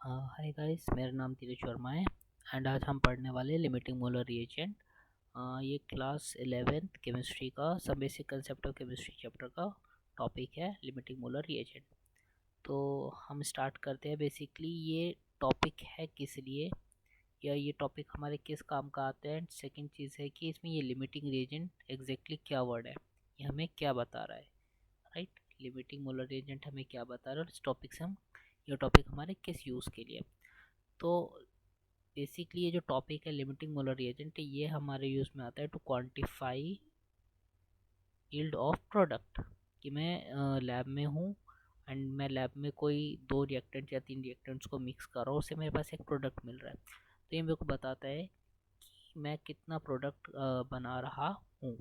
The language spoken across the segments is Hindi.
हाय गाइस, मेरा नाम धीरज वर्मा है एंड आज हम पढ़ने वाले लिमिटिंग मोलर रिएजेंट। ये क्लास 11th केमिस्ट्री का सब basic concept of chemistry chapter का टॉपिक है लिमिटिंग मोलर रिएजेंट। तो हम स्टार्ट करते हैं। बेसिकली ये टॉपिक है किस लिए या ये टॉपिक हमारे किस काम का आता है। एंड सेकेंड चीज़ है कि इसमें ये लिमिटिंग रिएजेंट एग्जैक्टली क्या वर्ड है, ये हमें क्या बता रहा है। राइट, लिमिटिंग मोलर रिएजेंट हमें क्या बता रहा है और इस टॉपिक से हम ये टॉपिक हमारे किस यूज़ के लिए। तो बेसिकली ये जो टॉपिक है लिमिटिंग मोलर रिएजेंट, ये हमारे यूज़ में आता है to quantify yield of product. कि मैं लैब में हूँ एंड मैं लैब में कोई 2 रिएक्टेंट या 3 रिएक्टेंट्स को मिक्स कर रहा हूँ, उससे मेरे पास एक प्रोडक्ट मिल रहा है। तो ये मेरे को बताता है कि मैं कितना प्रोडक्ट बना रहा हूँ।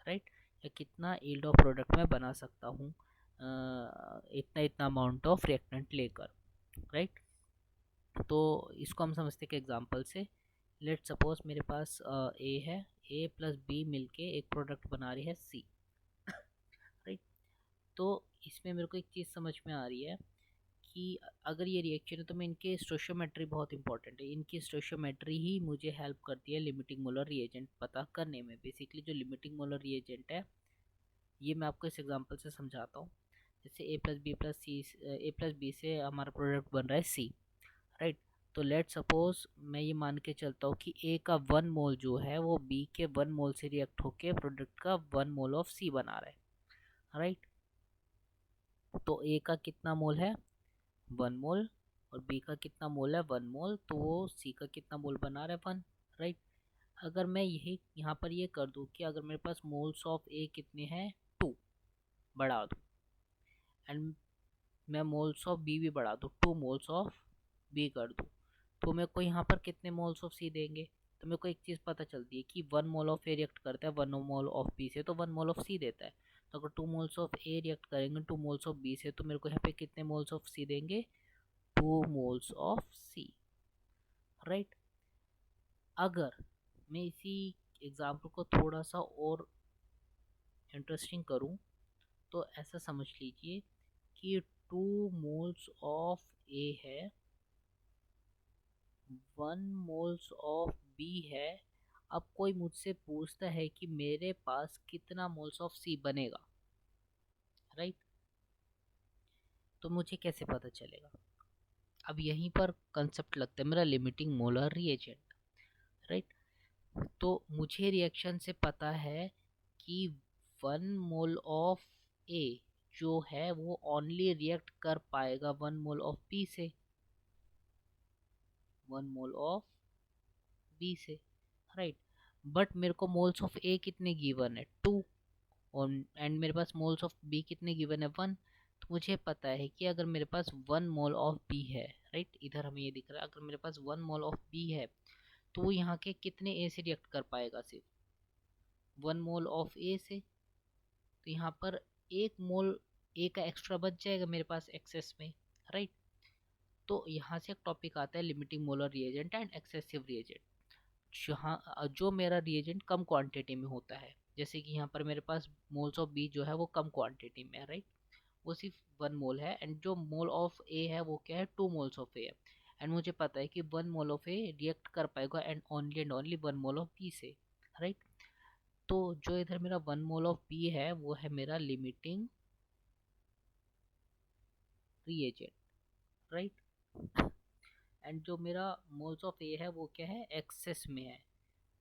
राइट, या कितना यील्ड ऑफ प्रोडक्ट मैं बना सकता हूँ इतना इतना अमाउंट ऑफ रिएक्टेंट लेकर। राइट, तो इसको हम समझते हैं कि एग्जांपल से। लेट सपोज मेरे पास ए है, ए प्लस बी मिलके एक प्रोडक्ट बना रही है सी। राइट, तो इसमें मेरे को एक चीज़ समझ में आ रही है कि अगर ये रिएक्शन है तो मैं इनके स्टोइशियोमेट्री बहुत इंपॉर्टेंट है। इनकी स्टोइशियोमेट्री ही मुझे हेल्प करती है लिमिटिंग मोलर रिएजेंट पता करने में। बेसिकली जो लिमिटिंग मोलर रिएजेंट है ये मैं आपको इस एग्जांपल से समझाता हूँ। जैसे ए प्लस बी से हमारा प्रोडक्ट बन रहा है सी। राइट, तो लेट सपोज मैं ये मान के चलता हूँ कि ए का 1 मोल जो है वो बी के 1 मोल से रिएक्ट होके प्रोडक्ट का 1 मोल ऑफ सी बना रहा है। राइट, तो ए का कितना मोल है 1 मोल और बी का कितना मोल है 1 मोल, तो वो सी का कितना मोल बना रहा है 1। राइट, अगर मैं यही यहाँ पर ये कर दूँ कि अगर मेरे पास मोल्स ऑफ ए कितने हैं 2 बढ़ा दूँ, एंड मैं मोल्स ऑफ बी भी बढ़ा दूँ 2 मोल्स ऑफ बी कर दूँ, तो मेरे को यहाँ पर कितने मोल्स ऑफ सी देंगे। तो मेरे को एक चीज़ पता चलती है कि 1 मोल ऑफ ए रिएक्ट करता है 1 मोल ऑफ बी से, तो 1 मोल ऑफ सी देता है। तो अगर 2 मोल्स ऑफ ए रिएक्ट करेंगे 2 मोल्स ऑफ बी से, तो मेरे को यहाँ पे कितने मोल्स ऑफ सी देंगे 2 मोल्स ऑफ सी। राइट, अगर मैं इसी एग्जाम्पल को थोड़ा सा और इंटरेस्टिंग करूँ तो ऐसा समझ लीजिए कि 2 मोल्स ऑफ ए है 1 मोल्स ऑफ बी है। अब कोई मुझसे पूछता है कि मेरे पास कितना मोल्स ऑफ सी बनेगा। राइट, तो मुझे कैसे पता चलेगा। अब यहीं पर कंसेप्ट लगता है मेरा लिमिटिंग मोलर रिएजेंट। राइट, तो मुझे रिएक्शन से पता है कि 1 मोल ऑफ ए जो है वो ओनली रिएक्ट कर पाएगा 1 मोल ऑफ बी से, 1 मोल ऑफ बी से। राइट, बट मेरे को मोल्स ऑफ ए कितने गिवन है 2, और एंड मेरे पास मोल्स ऑफ बी कितने गिवन है 1। तो मुझे पता है कि अगर मेरे पास 1 मोल ऑफ बी है, राइट इधर हमें ये दिख रहा है, अगर मेरे पास 1 मोल ऑफ बी है तो वो यहाँ के कितने ए से रिएक्ट कर पाएगा, सिर्फ 1 मोल ऑफ ए से। तो यहाँ पर 1 मोल ए का एक्स्ट्रा बच जाएगा मेरे पास एक्सेस में। राइट, तो यहाँ से एक टॉपिक आता है limiting molar reagent and excessive reagent. जहाँ जो मेरा रिएजेंट कम क्वांटिटी में होता है, जैसे कि यहाँ पर मेरे पास मोल्स ऑफ बी जो है वो कम क्वांटिटी में है। राइट, वो सिर्फ 1 मोल है, एंड जो मोल ऑफ ए है वो क्या है 2 मोल्स ऑफ ए है। एंड मुझे पता है कि 1 मोल ऑफ ए रिएक्ट कर पाएगा and only 1 mole of B से। राइट, तो जो इधर मेरा 1 मोल ऑफ बी है वो है मेरा लिमिटिंग रिएजेंट। राइट, एंड जो मेरा मोल्स ऑफ ए है वो क्या है एक्सेस में है,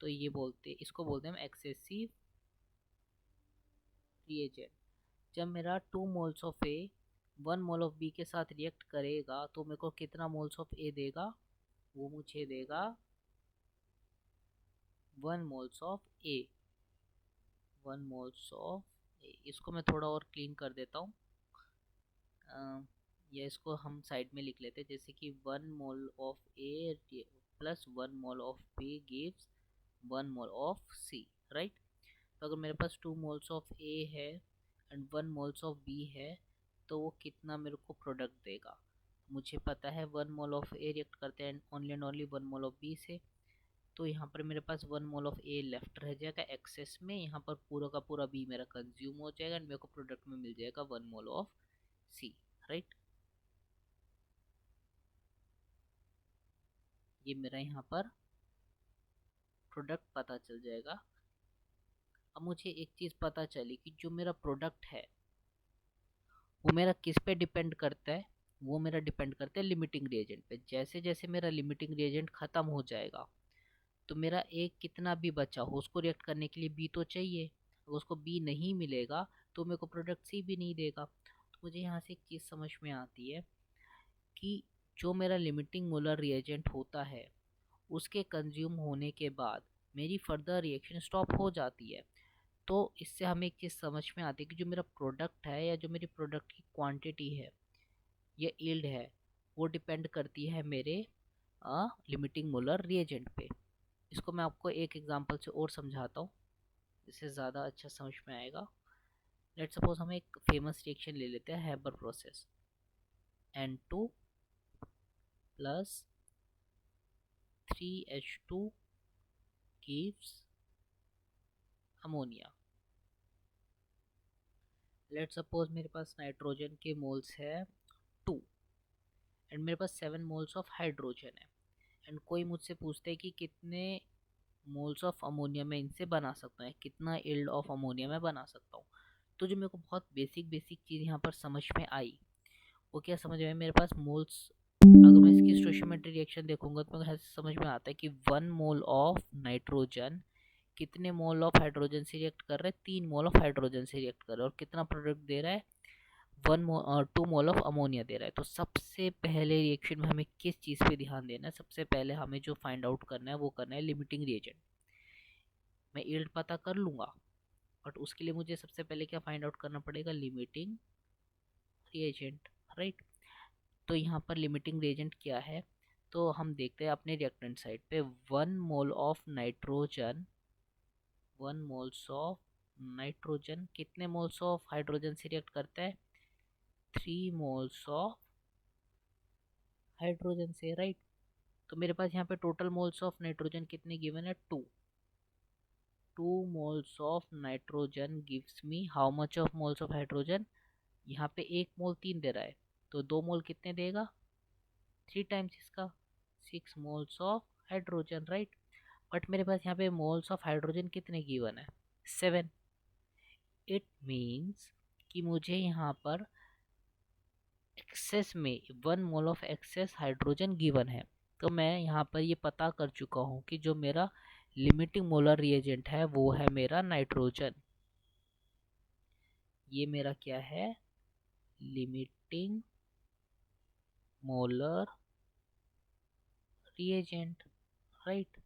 तो ये इसको बोलते हैं हम एक्सेसिव रिएजेंट। जब मेरा 2 moles of A 1 mole of B के साथ रिएक्ट करेगा तो मेरे को कितना मोल्स ऑफ ए देगा, वो मुझे देगा 1 moles of A. 1 moles of A, इसको मैं थोड़ा और क्लीन कर देता हूँ, या इसको हम साइड में लिख लेते हैं, जैसे कि 1 mole of A plus 1 mole of B gives 1 mole of C. Right, तो अगर मेरे पास 2 मोल्स ऑफ ए है एंड 1 मोल्स ऑफ बी है तो वो कितना मेरे को प्रोडक्ट देगा। मुझे पता है 1 मोल ऑफ ए रिएक्ट करते हैं only and only 1 mole of B से, तो यहाँ पर मेरे पास 1 मोल ऑफ ए लेफ्ट रह जाएगा एक्सेस में, यहाँ पर पूरा का पूरा बी मेरा कंज्यूम हो जाएगा एंड मेरे को प्रोडक्ट में मिल जाएगा 1 मोल ऑफ सी। राइट, ये मेरा यहाँ पर प्रोडक्ट पता चल जाएगा। अब मुझे एक चीज़ पता चली कि जो मेरा प्रोडक्ट है वो मेरा किस पे डिपेंड करता है, वो मेरा डिपेंड करता है लिमिटिंग रिएजेंट पे। जैसे जैसे मेरा लिमिटिंग रिएजेंट ख़त्म हो जाएगा तो मेरा ए कितना भी बचा हो उसको रिएक्ट करने के लिए बी तो चाहिए। अगर उसको बी नहीं मिलेगा तो मेरे को प्रोडक्ट सी भी नहीं देगा। तो मुझे यहाँ से एक चीज़ समझ में आती है कि जो मेरा लिमिटिंग मोलर रिएजेंट होता है उसके कंज्यूम होने के बाद मेरी फर्दर रिएक्शन स्टॉप हो जाती है। तो इससे हमें एक चीज़ समझ में आती है कि जो मेरा प्रोडक्ट है या जो मेरी प्रोडक्ट की क्वांटिटी है या यील्ड है वो डिपेंड करती है मेरे लिमिटिंग मोलर रिएजेंट पे। इसको मैं आपको एक एग्जांपल से और समझाता हूँ, इससे ज़्यादा अच्छा समझ में आएगा। लेट्स सपोज हम एक फेमस रिएक्शन ले लेते हैं, Haber process. N2 plus 3H2 gives ammonia. Let's suppose मेरे पास नाइट्रोजन के मोल्स है 2 एंड मेरे पास 7 मोल्स ऑफ हाइड्रोजन है। एंड कोई मुझसे पूछता है कि कितने मोल्स ऑफ अमोनिया मैं इनसे बना सकता हूँ, कितना यील्ड ऑफ अमोनिया मैं बना सकता हूँ। तो जो मेरे को बहुत बेसिक चीज़ यहाँ पर समझ में आई वो क्या समझ में, मेरे पास मोल्स, अगर मैं इसकी स्टोइचियोमेट्रिक रिएक्शन देखूंगा तो मेरे को समझ में आता है कि 1 मोल ऑफ नाइट्रोजन कितने मोल ऑफ हाइड्रोजन से रिएक्ट कर रहा है, 3 मोल ऑफ हाइड्रोजन से रिएक्ट कर रहा है और कितना प्रोडक्ट दे रहा है, 2 मोल ऑफ अमोनिया दे रहा है। तो सबसे पहले रिएक्शन में हमें किस चीज़ पे ध्यान देना है, सबसे पहले हमें जो फाइंड आउट करना है वो करना है लिमिटिंग रिएजेंट। मैं यील्ड पता कर लूँगा बट उसके लिए मुझे सबसे पहले क्या फाइंड आउट करना पड़ेगा, लिमिटिंग रिएजेंट, राइट। तो यहाँ पर लिमिटिंग रिएजेंट क्या है, तो हम देखते हैं अपने रिएक्टेंट साइड पे 1 mole of nitrogen, 1 moles of nitrogen कितने मोल्स ऑफ हाइड्रोजन से रिएक्ट करता है, 3 मोल्स ऑफ हाइड्रोजन से, राइट। तो मेरे पास यहाँ पे टोटल मोल्स ऑफ नाइट्रोजन कितने गिवन है, 2 moles of nitrogen gives me how much of moles of hydrogen, यहाँ पे 1 मोल 3 दे रहा है तो 2 मोल कितने देगा, 3 टाइम्स इसका, 6 moles of hydrogen, right. But मेरे पास यहाँ पे मोल्स ऑफ हाइड्रोजन कितने गिवन है, 7। इट मीन्स कि मुझे यहाँ पर एक्सेस में 1 mole of excess hydrogen given है। तो मैं यहाँ पर ये पता कर चुका हूँ कि जो मेरा लिमिटिंग मोलर रिएजेंट है वो है मेरा नाइट्रोजन। ये मेरा क्या है, limiting molar reagent, right.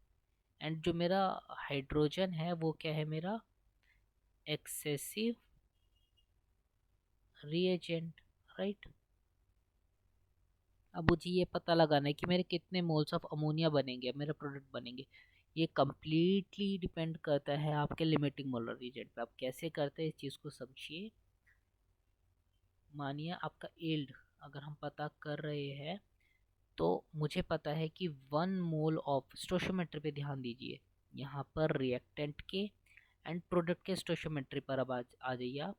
And जो मेरा हाइड्रोजन है वो क्या है, मेरा एक्सेसिव रिएजेंट, राइट। अब मुझे ये पता लगाना है कि मेरे कितने मोल्स ऑफ अमोनिया बनेंगे, मेरे प्रोडक्ट बनेंगे। ये कम्प्लीटली डिपेंड करता है आपके लिमिटिंग मोलर रिएजेंट पे। आप कैसे करते हैं इस चीज़ को समझिए। मानिए आपका यील्ड अगर हम पता कर रहे हैं तो मुझे पता है कि 1 मोल ऑफ, स्टोइचियोमेट्री पे ध्यान दीजिए, यहाँ पर रिएक्टेंट के एंड प्रोडक्ट के स्टोइचियोमेट्री पर अब आ जाइए आप।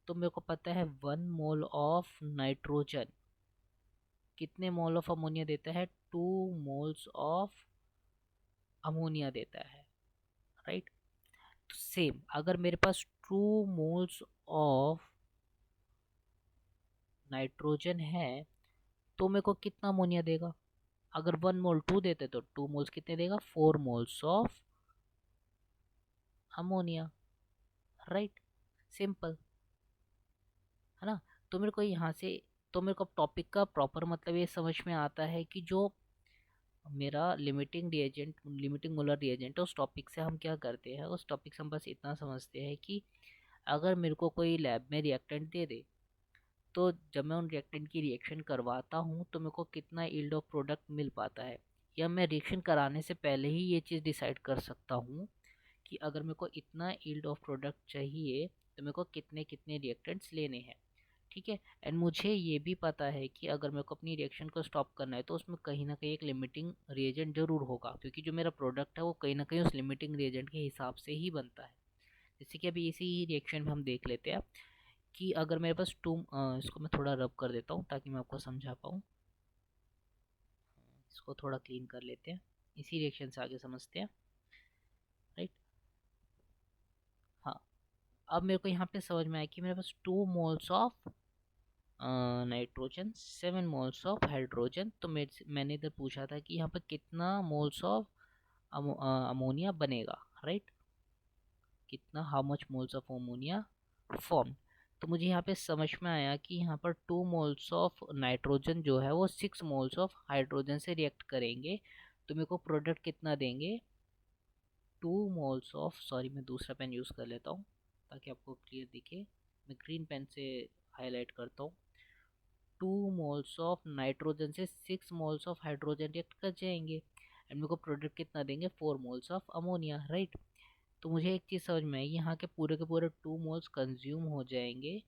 तो मेरे को पता है 1 मोल ऑफ नाइट्रोजन कितने मोल ऑफ अमोनिया देता है, 2 मोल्स ऑफ अमोनिया देता है, राइट। तो सेम अगर मेरे पास 2 मोल्स ऑफ नाइट्रोजन है तो मेरे को कितना अमोनिया देगा, अगर 1 मोल 2 देते तो 2 मोल्स कितने देगा, 4 moles of ammonia, right. Simple है ना। तो मेरे को यहाँ से, तो मेरे को टॉपिक का प्रॉपर मतलब ये समझ में आता है कि जो मेरा limiting reagent, limiting molar reagent है, उस टॉपिक से हम क्या करते हैं, उस टॉपिक से हम बस इतना समझते हैं कि अगर मेरे को कोई लैब में रिएक्टेंट दे दे तो जब मैं उन रिएक्टेंट की रिएक्शन करवाता हूँ तो मेरे को कितना यील्ड ऑफ प्रोडक्ट मिल पाता है, या मैं रिएक्शन कराने से पहले ही ये चीज़ डिसाइड कर सकता हूँ कि अगर मेरे को इतना यील्ड ऑफ प्रोडक्ट चाहिए तो मेरे को कितने कितने रिएक्टेंट्स लेने हैं, ठीक है। एंड मुझे ये भी पता है कि अगर मेरे को अपनी रिएक्शन को स्टॉप करना है तो उसमें कहीं ना कहीं एक लिमिटिंग रिएजेंट जरूर होगा, क्योंकि जो मेरा प्रोडक्ट है वो कहीं ना कहीं उस लिमिटिंग रिएजेंट के हिसाब से ही बनता है। जैसे कि अभी इसी रिएक्शन में हम देख लेते हैं कि अगर मेरे पास इसको मैं थोड़ा रब कर देता हूँ ताकि मैं आपको समझा पाऊँ। इसको थोड़ा क्लीन कर लेते हैं, इसी रिएक्शन से आगे समझते हैं, राइट। हाँ, अब मेरे को यहाँ पे समझ में आया कि मेरे पास 2 moles of nitrogen, 7 moles of hydrogen. तो मैंने इधर पूछा था कि यहाँ पर कितना मोल्स ऑफ अमोनिया बनेगा, राइट, कितना, how much moles of ammonia form. तो मुझे यहाँ पे समझ में आया कि यहाँ पर 2 मोल्स ऑफ नाइट्रोजन जो है वो 6 मोल्स ऑफ हाइड्रोजन से रिएक्ट करेंगे, तो मेरे को प्रोडक्ट कितना देंगे, 2 मोल्स ऑफ, सॉरी मैं दूसरा पेन यूज़ कर लेता हूँ ताकि आपको क्लियर दिखे, मैं ग्रीन पेन से हाईलाइट करता हूँ। 2 मोल्स ऑफ नाइट्रोजन से 6 मोल्स ऑफ हाइड्रोजन रिएक्ट कर जाएंगे एंड मेरे को प्रोडक्ट कितना देंगे, 4 मोल्स ऑफ अमोनिया, राइट। तो मुझे एक चीज़ समझ में आई, यहाँ के पूरे 2 मोल्स कंज्यूम हो जाएंगे,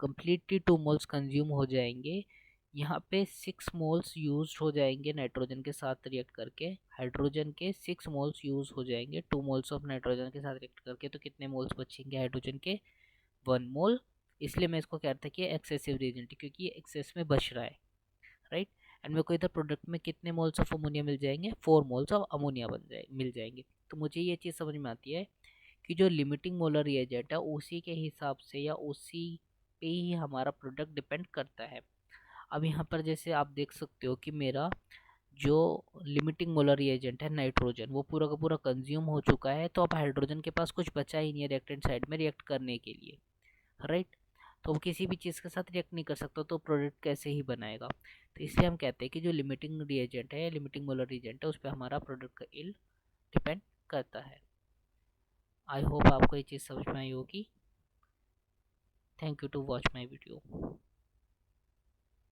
कम्प्लीटली 2 मोल्स कंज्यूम हो जाएंगे। यहाँ पे 6 मोल्स यूज हो जाएंगे नाइट्रोजन के साथ रिएक्ट करके, हाइड्रोजन के 6 मोल्स यूज हो जाएंगे 2 मोल्स ऑफ नाइट्रोजन के साथ रिएक्ट करके। तो कितने मोल्स बचेंगे हाइड्रोजन के, 1 मोल। इसलिए मैं इसको कहता कि एक्सेसिव रिएजेंट, क्योंकि ये एक्सेस में बच रहा है, राइट। एंड मेरे को इधर प्रोडक्ट में कितने मोल्स ऑफ अमोनिया मिल जाएंगे, 4 मोल्स ऑफ अमोनिया मिल जाएंगे। तो मुझे ये चीज़ समझ में आती है कि जो लिमिटिंग मोलर रिएजेंट है उसी के हिसाब से या उसी पे ही हमारा प्रोडक्ट डिपेंड करता है। अब यहाँ पर जैसे आप देख सकते हो कि मेरा जो लिमिटिंग मोलर रिएजेंट है नाइट्रोजन वो पूरा का पूरा कंज्यूम हो चुका है, तो अब हाइड्रोजन के पास कुछ बचा ही नहीं है रिएक्टेंट साइड में रिएक्ट करने के लिए, राइट। तो वो किसी भी चीज़ के साथ रिएक्ट नहीं कर सकता, तो प्रोडक्ट कैसे ही बनाएगा। तो इसलिए हम कहते हैं कि जो लिमिटिंग रिएजेंट है, लिमिटिंग मोलर रिएजेंट है, उस पर हमारा प्रोडक्ट का इल डिपेंड करता है। आई होप आपको ये चीज़ समझ में आई होगी। Thank you to watch my video.